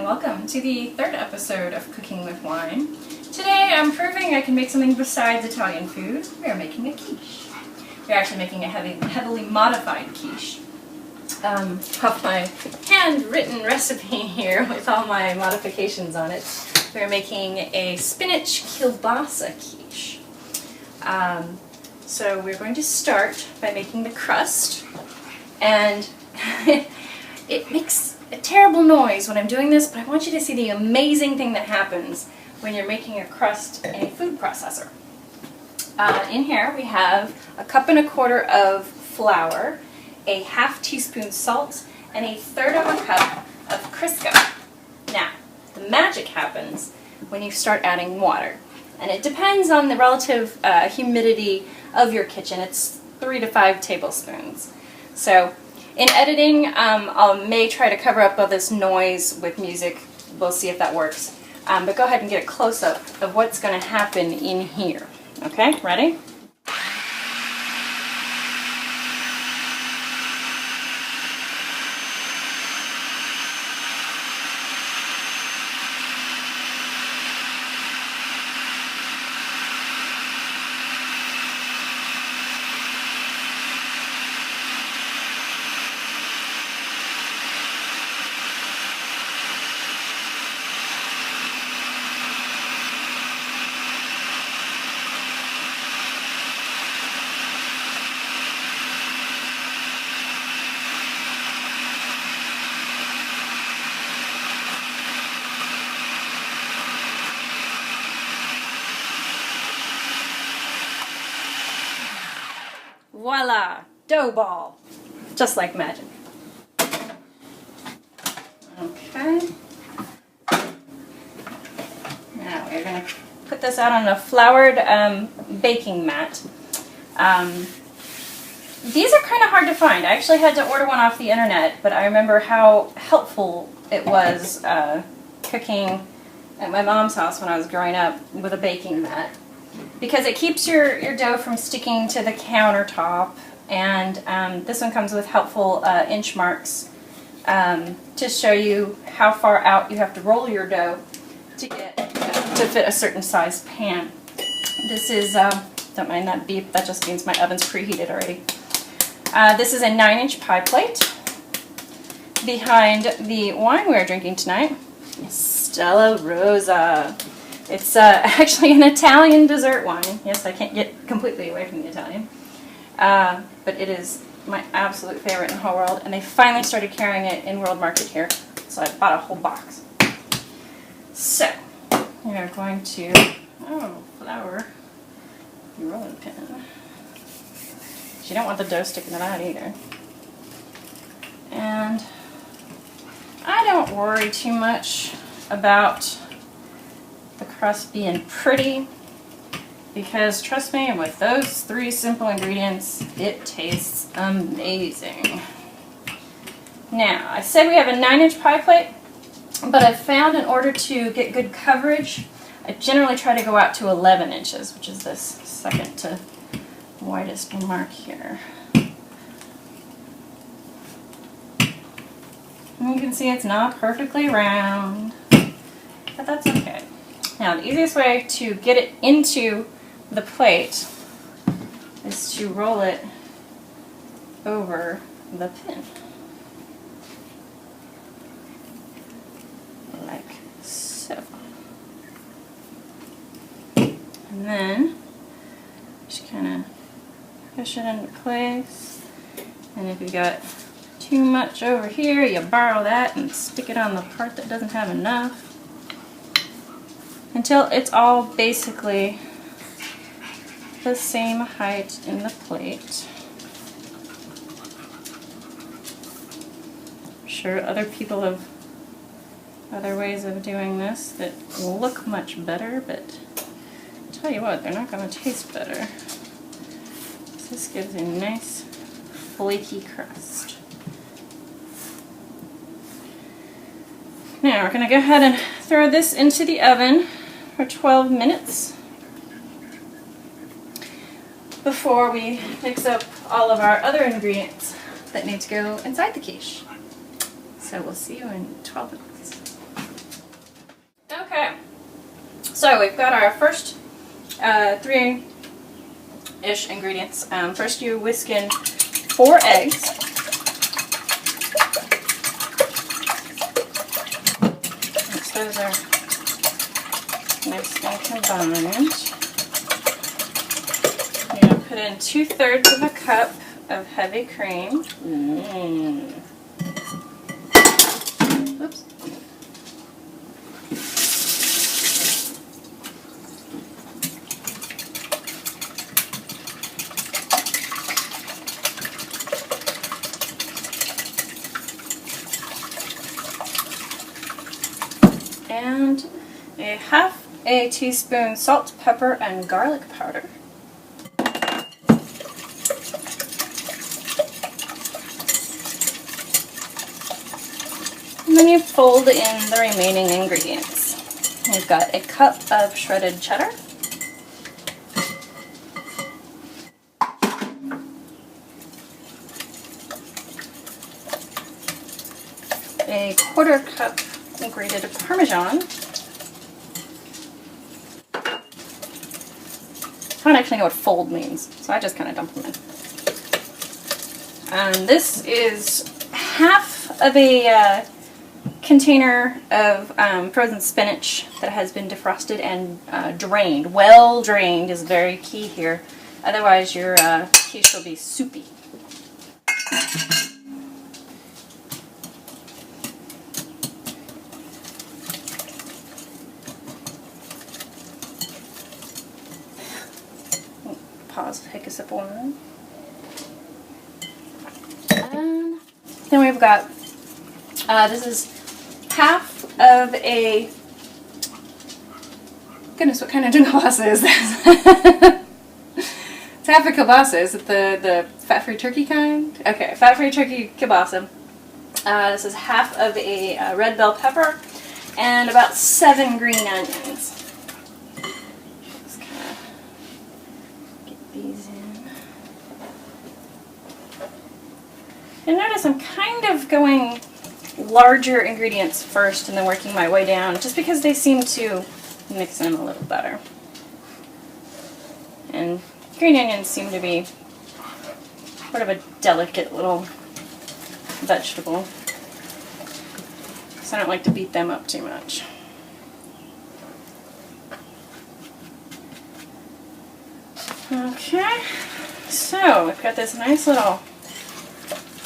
and welcome to the third episode of Cooking with Wine. Today I'm proving I can make something besides Italian food. We are making a quiche. We're actually making a heavily modified quiche. Have my handwritten recipe here with all my modifications on it. We're making a spinach kielbasa quiche. So we're going to start by making the crust, and it makes a terrible noise when I'm doing this, but I want you to see the amazing thing that happens when you're making a crust in a food processor. In here we have 1.25 cups of flour, a 1/2 teaspoon salt, and 1/3 cup of Crisco. Now, the magic happens when you start adding water, and it depends on the relative humidity of your kitchen. It's 3 to 5 tablespoons. So in editing, I may try to cover up all this noise with music. We'll see if that works. But go ahead and get a close-up of what's going to happen in here. Okay, ready? Voila! Dough ball! Just like magic. Okay. Now we're going to put this out on a floured baking mat. These are kind of hard to find. I actually had to order one off the internet, but I remember how helpful it was cooking at my mom's house when I was growing up with a baking mat, because it keeps your dough from sticking to the countertop, and this one comes with helpful inch marks to show you how far out you have to roll your dough to get to fit a certain size pan. This is, don't mind that beep, that just means my oven's preheated already. This is a 9-inch pie plate. Behind the wine we're drinking tonight, Stella Rosa. It's actually an Italian dessert wine. Yes, I can't get completely away from the Italian. But it is my absolute favorite in the whole world. And they finally started carrying it in World Market here. So I bought a whole box. So, we are going to, flour your rolling pin. You don't want the dough sticking to that either. And I don't worry too much about the crust being pretty, because trust me, with those 3 simple ingredients, it tastes amazing. Now, I said we have a 9-inch pie plate, but I've found in order to get good coverage, I generally try to go out to 11 inches, which is this second to widest mark here. And you can see it's not perfectly round, but that's okay. Now, the easiest way to get it into the plate is to roll it over the pin, like so. And then just kind of push it into place. And if you've got too much over here, you borrow that and stick it on the part that doesn't have enough, until it's all basically the same height in the plate. I'm sure other people have other ways of doing this that look much better, but I'll tell you what, they're not going to taste better. This gives a nice flaky crust. Now we're going to go ahead and throw this into the oven for 12 minutes before we mix up all of our other ingredients that need to go inside the quiche. So we'll see you in 12 minutes. So we've got our first 3-ish ingredients. First you whisk in 4 eggs. Once those are nice and combined, you're going to put in 2/3 of a cup of heavy cream. Oops. And a 1/2 teaspoon salt, pepper, and garlic powder. And then you fold in the remaining ingredients. We've got a cup of shredded cheddar, a 1/4 cup grated Parmesan. I don't actually know what fold means, so I just kind of dump them in. And this is 1/2 of a container of frozen spinach that has been defrosted and drained. Well drained is very key here, otherwise your quiche will be soupy. Pause, take a sip of wine. And then we've got, this is 1/2 of a, goodness, what kind of kielbasa is this? It's 1/2 a kielbasa. Is it the fat-free turkey kind? Okay, fat-free turkey kielbasa. This is 1/2 of a red bell pepper and about 7 green onions. These in. And notice I'm kind of going larger ingredients first and then working my way down, just because they seem to mix in a little better. And green onions seem to be sort of a delicate little vegetable, so I don't like to beat them up too much. Okay, so we've got this nice little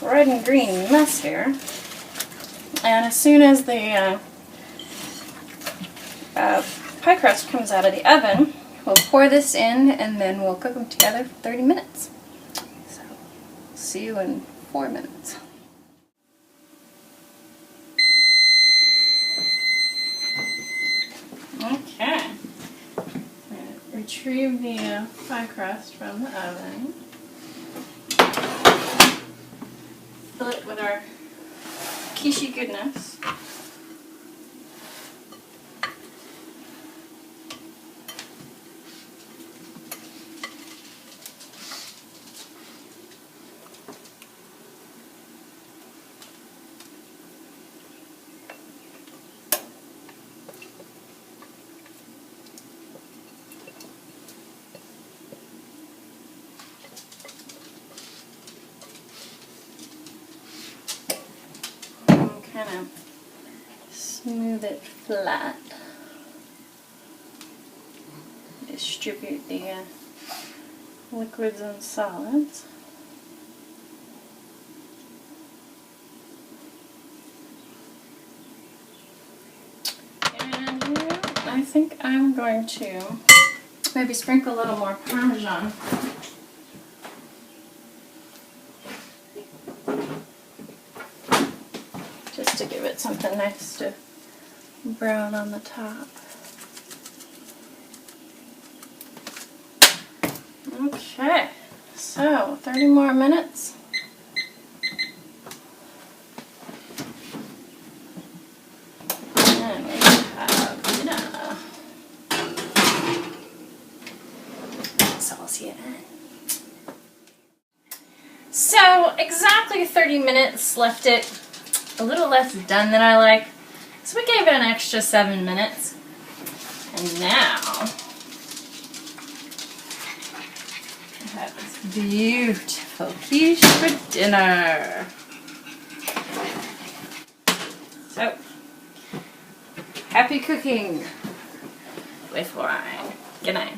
red and green mess here, and as soon as the pie crust comes out of the oven, we'll pour this in and then we'll cook them together for 30 minutes. So, see you in 4 minutes. Okay. Retrieve the pie crust from the oven. Fill it with our quiche goodness. Kind of smooth it flat. Distribute the liquids and solids. And here, I think I'm going to maybe sprinkle a little more Parmesan. Just to give it something nice to brown on the top. Okay, so 30 more minutes. And we have dinner. Sauce here. So exactly 30 minutes, left it a little less done than I like, so we gave it an extra 7 minutes. And now, I have this beautiful quiche for dinner. So, happy cooking with Wherein. Good night.